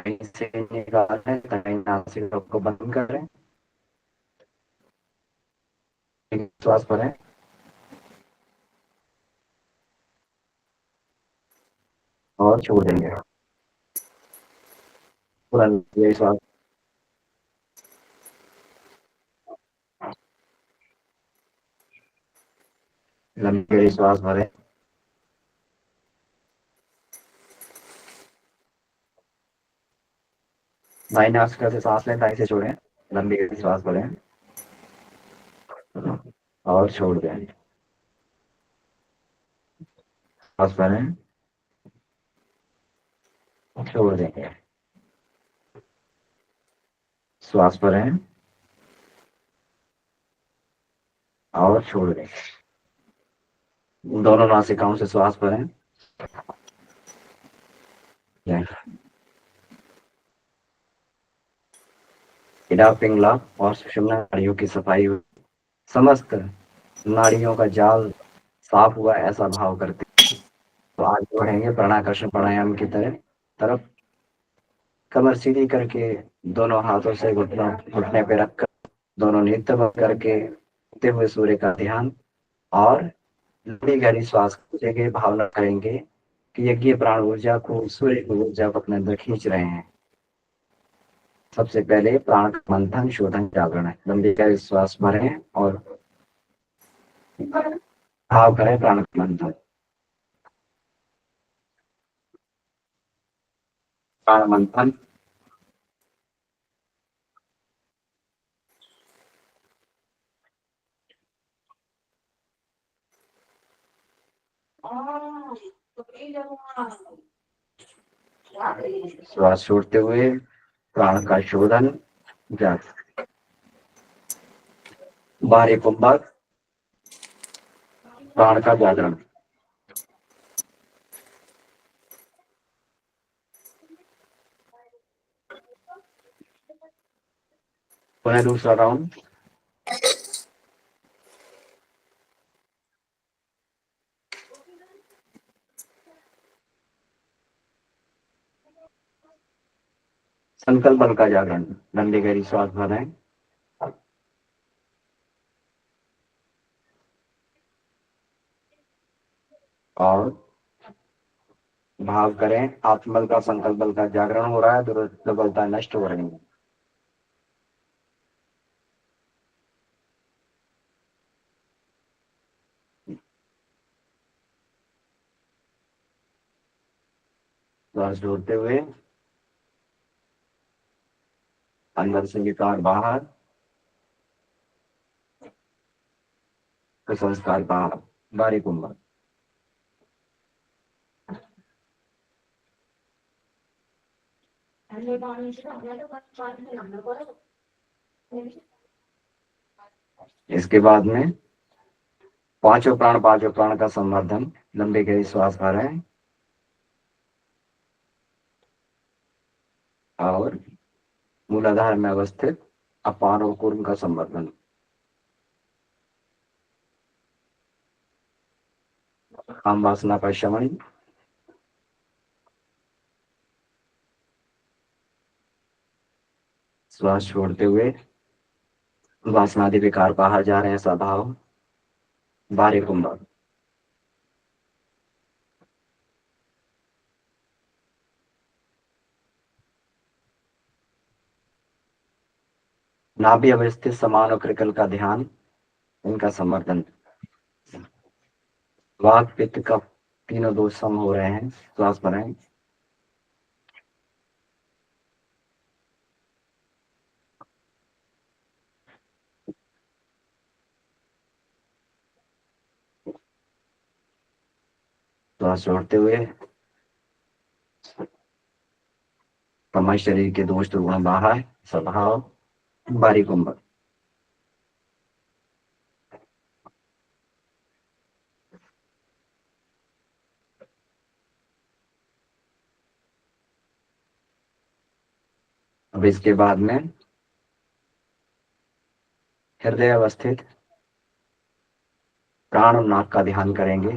कहीं से निकालें, कहीं नासिक को बंद करें, श्वास भरें और छोड़ देंगे। पूरा ये श्वास लंबी श्वास भरें, दाहिने नासिका से सांस लें, दाएं से छोड़ें, लंबी श्वास भरें और छोड़ दें। सांस भरें, छोड़ देंगे। श्वास भरें और छोड़ दें। दोनों नासिकाओं से श्वास भरें। इडा पिंगला और सुषुम्ना नाड़ियों की सफाई हुई, समस्त नाड़ियों का जाल साफ हुआ ऐसा भाव करते। तो आज बढ़ेंगे प्राणाकर्षण प्राणायाम की तरफ। कमर सीधी करके दोनों हाथों से घुटने पे रखकर दोनों नेत्र बंद करके उगते हुए सूर्य का ध्यान और लंबी गहरी श्वास की भावना करेंगे कि यज्ञ प्राण ऊर्जा को, सूर्य की ऊर्जा को अपने अंदर खींच रहे हैं। सबसे पहले प्राण मंथन, शोधन, जागरण है। लंबी गहरी श्वास भरें और भाव करें प्राण मंथन। प्राण मंथन। श्वास छोड़ते हुए प्राण का शोधन, जागरण। बाहरी कुंभक, प्राण का जागरण। पुनः दूसरा राउंड। संकल्प बल का जागरण। लंबी गहरी श्वास भरें और भाव करें आत्मबल का, संकल्प बल का जागरण हो रहा है, दुर्बलता नष्ट हो रही है। श्वास छोड़ते हुए अंदर से विकार बाहर, संस्कार बाहर। बारी कुंभक। इसके बाद में पांचों प्राण का संवर्धन। लंबी गहरी श्वास भरें और मूलाधार में अवस्थित अपान और कूर्म का संवर्धन। काम वासना का शमन। श्वास छोड़ते हुए वासनादि विकार बाहर जा रहे हैं, स्वभाव। बारी कुंभक। नाभि अवस्थित समान और कृकल का ध्यान, इनका संवर्धन। वात पित्त कफ तीनों दोष सम हो रहे हैं, श्वास भरें। श्वास छोड़ते हुए कमर शरीर के दोष दुर्गुण बाहर, स्वभाव। बारी कुंभक। अब इसके बाद में हृदय अवस्थित प्राण और नाक का ध्यान करेंगे।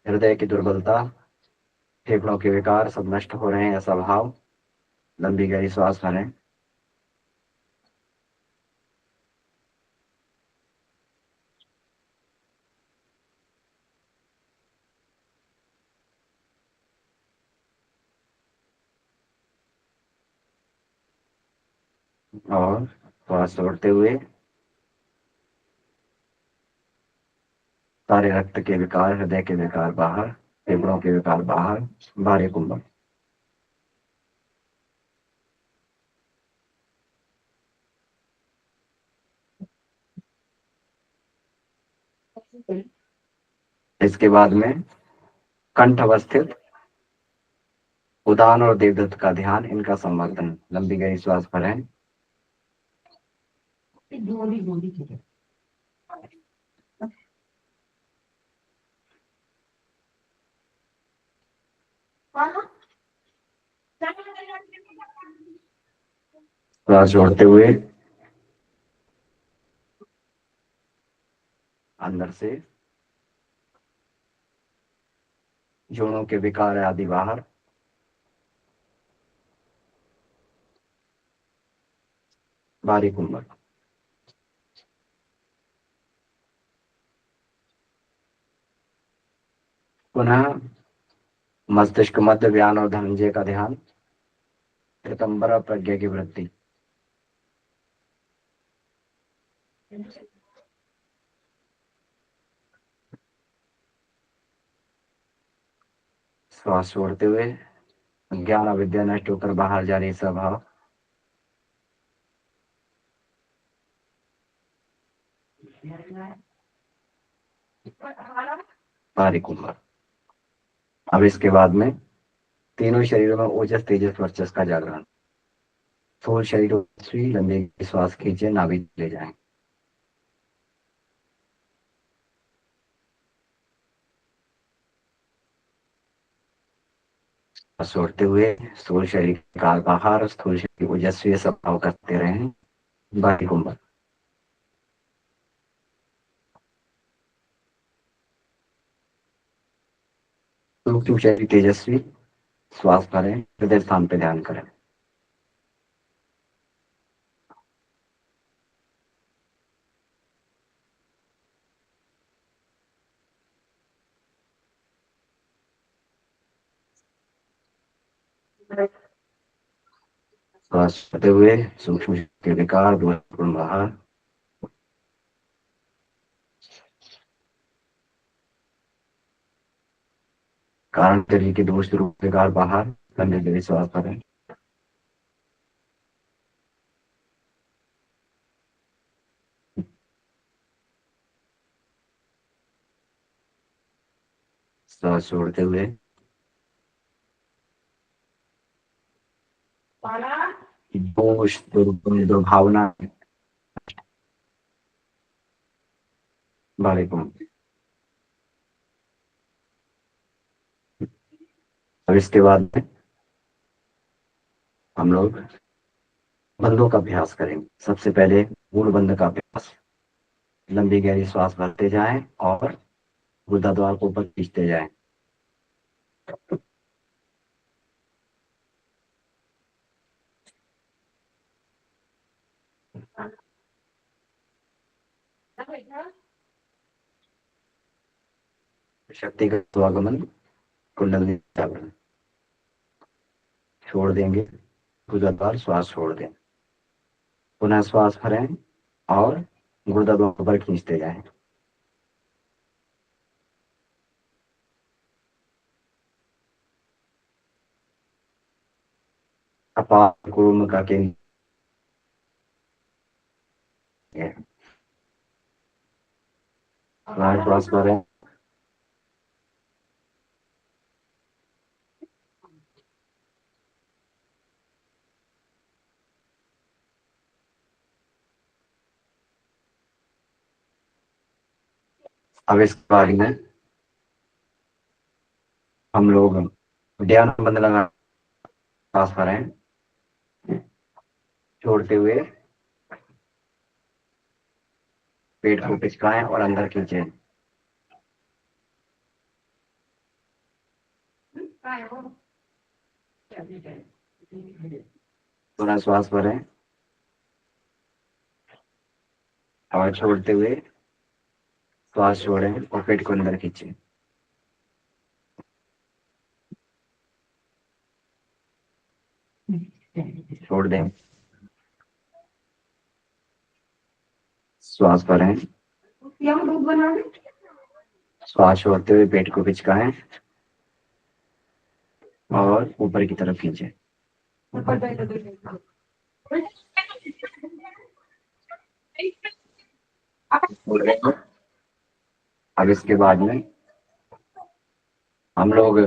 हृदय की दुर्बलता, फेफड़ों के विकार सब नष्ट हो रहे हैं, ऐसा भाव। लंबी गहरी श्वास भरें और श्वास छोड़ते हुए सारे रक्त के विकार, हृदय के विकार बाहर, फेफड़ों के विकार बाहर, भारी कुंभक। इसके बाद में कंठ अवस्थित उदान और देवदत्त का ध्यान, इनका संवर्धन। लंबी गहरी श्वास भरें श्वास छोड़ते हुए अंदर से जोड़ों के विकार आदि बाहर, भारी कुंभक। पुनः मस्तिष्क मध्य, व्यान और धनंजय का ध्यान, ऋतंबर प्रज्ञा की वृद्धि। श्वास छोड़ते हुए ज्ञान अविद्या नष्ट होकर बाहर जा रही स्वभाव, भारी कुंभक। अब इसके बाद में तीनों शरीरों में ओजस तेजस वर्चस का जागरण। स्थूल शरीर ओजस्वी, लंबी श्वास खींचे, नाभि ले जाएं। छोड़ते हुए स्थूल शरीर का बाहर, स्थूल शरीर ओजस्वी स्वभाव करते रहें, भारी कुंभक। सूक्ष्म शरीर तेजस्वी, श्वास भरें, हृदय स्थान पे ध्यान करें। श्वास छोड़ते हुए सूक्ष्म शरीर के विकार पूर्ण बाहर, कारण शरीर के दोष रूप विकार बाहर, लंबी गहरी श्वास भरें। श्वास छोड़ते हुए दोष दुर्गुण दुर्भावना, भारी कुंभक। अब इसके बाद में हम लोग बंधों का अभ्यास करेंगे। सबसे पहले मूल बंध का अभ्यास। लंबी गहरी श्वास भरते जाएं और गुदा द्वार को ऊपर खींचते जाएं। शक्तिगत स्वागमन, कुंडली जागरण। छोड़ देंगे, गुदा द्वार, श्वास छोड़ दें। पुनः श्वास भरें और गुदा द्वार ऊपर खींचते जाएं। अपार कुर्म का केंद्र है। श्वास भरें अब इस बारी में हम लोग ध्यान बंद लगा, सांस भरें, छोड़ते हुए पेट को पिचकाएं और अंदर खींचें। पुनः श्वास भरें और छोड़ते हुए श्वास छोड़ें और पेट को अंदर खींचें। छोड़ दें। श्वास भरें। श्वास छोड़ते हुए पेट को खिंचकाएं और ऊपर की तरफ खींचें। अब इसके बाद में हम लोग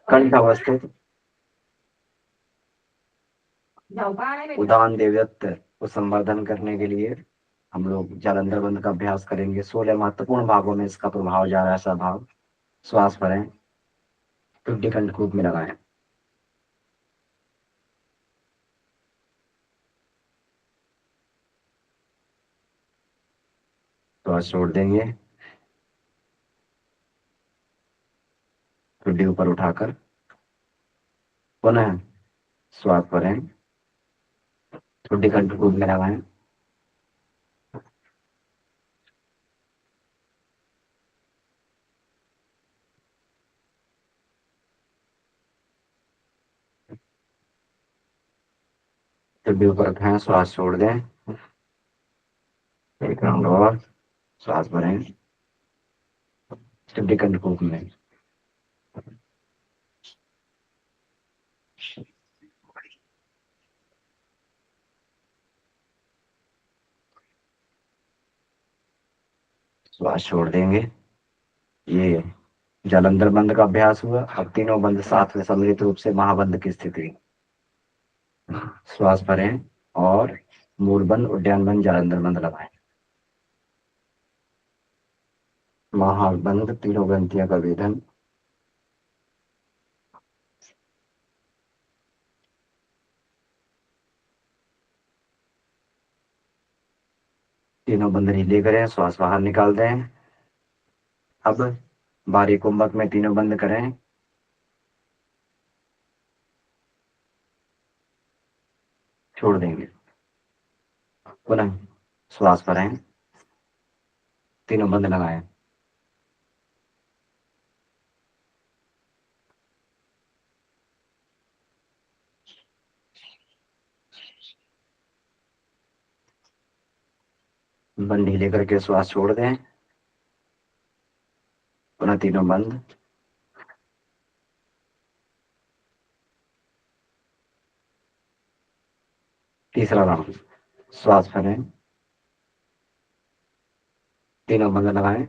कंठ अवस्थित उदान देवदत्त को संवर्धन करने के लिए हम लोग जालंधर बंद का अभ्यास करेंगे। 16 महत्वपूर्ण भागों में इसका प्रभाव जा रहा है। ऐसा भाव श्वास भरें, टुड्डी कंठ कूप में लगाएं। श्वास छोड़ देंगे, टुड्डी ऊपर उठाकर पुनः श्वास भरें, टुड्डी कंठ कूप में लगाएं। टुड्डी ऊपर उठाएं, श्वास छोड़ दें, एक राउंड और श्वास भरें, टुड्डी कंठ कूप में। श्वास छोड़ देंगे। ये जालंधर बंद का अभ्यास हुआ। अब तीनों बंद साथ में सम्मिलित रूप से महाबंद की स्थिति। श्वास भरें और मूल बंद, उद्यान बंद, जालंधर बंद लगाएं। महाबंद, तीनों ग्रंथियों का वेदन। तीनों बंद ढीले करें, श्वास बाहर निकाल दें। अब बारी कुंभक में तीनों बंद करें, छोड़ देंगे। पुनः श्वास भरें, तीनों बंद लगाएं। बंद ढीले करके श्वास छोड़ दें, पुनः तीनों बंद। तीसरा राउंड, श्वास भरें, तीनों बंद लगाएं।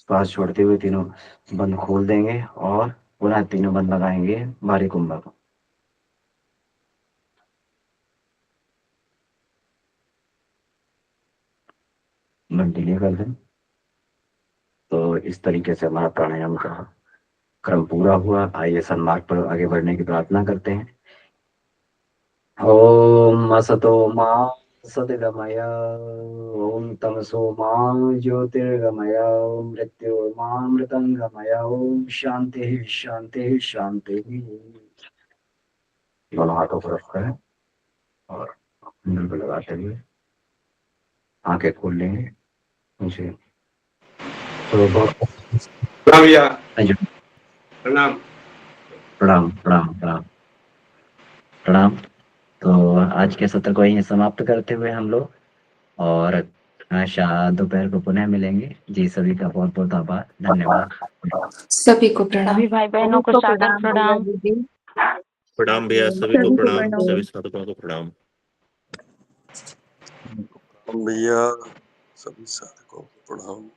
श्वास छोड़ते हुए तीनों बंद खोल देंगे और पुनः तीनों बंद लगाएंगे बारी कुंभक। बंद ढीले कर दें। तो इस तरीके से हमारा प्राणायाम का क्रम पूरा हुआ। आइए सन्मार्ग पर आगे बढ़ने की प्रार्थना करते हैं। ओम असतो मा सद्गमय, ओम तमसो मा ज्योतिर्गमय, ओम मृत्योर्मामृतंगमय, ओम शांति शांति शांति। दोनों हाथों को रख करें और मुंह पे लगाते हुए आंखें खोल लेंगे। मुझे तो प्रणाम भैया। प्रणाम प्रणाम प्रणाम प्रणाम प्रणाम। तो आज के सत्र को यहीं समाप्त करते हुए हम लोग और दोपहर को पुनः मिलेंगे। जी सभी का बहुत बहुत आभार, धन्यवाद। सभी को प्रणाम। सभी भाई बहनों को सादर प्रणाम। प्रणाम भैया, सभी को प्रणाम, सभी साधकों को प्रणाम। भैया, सभी साधकों को प्रणाम।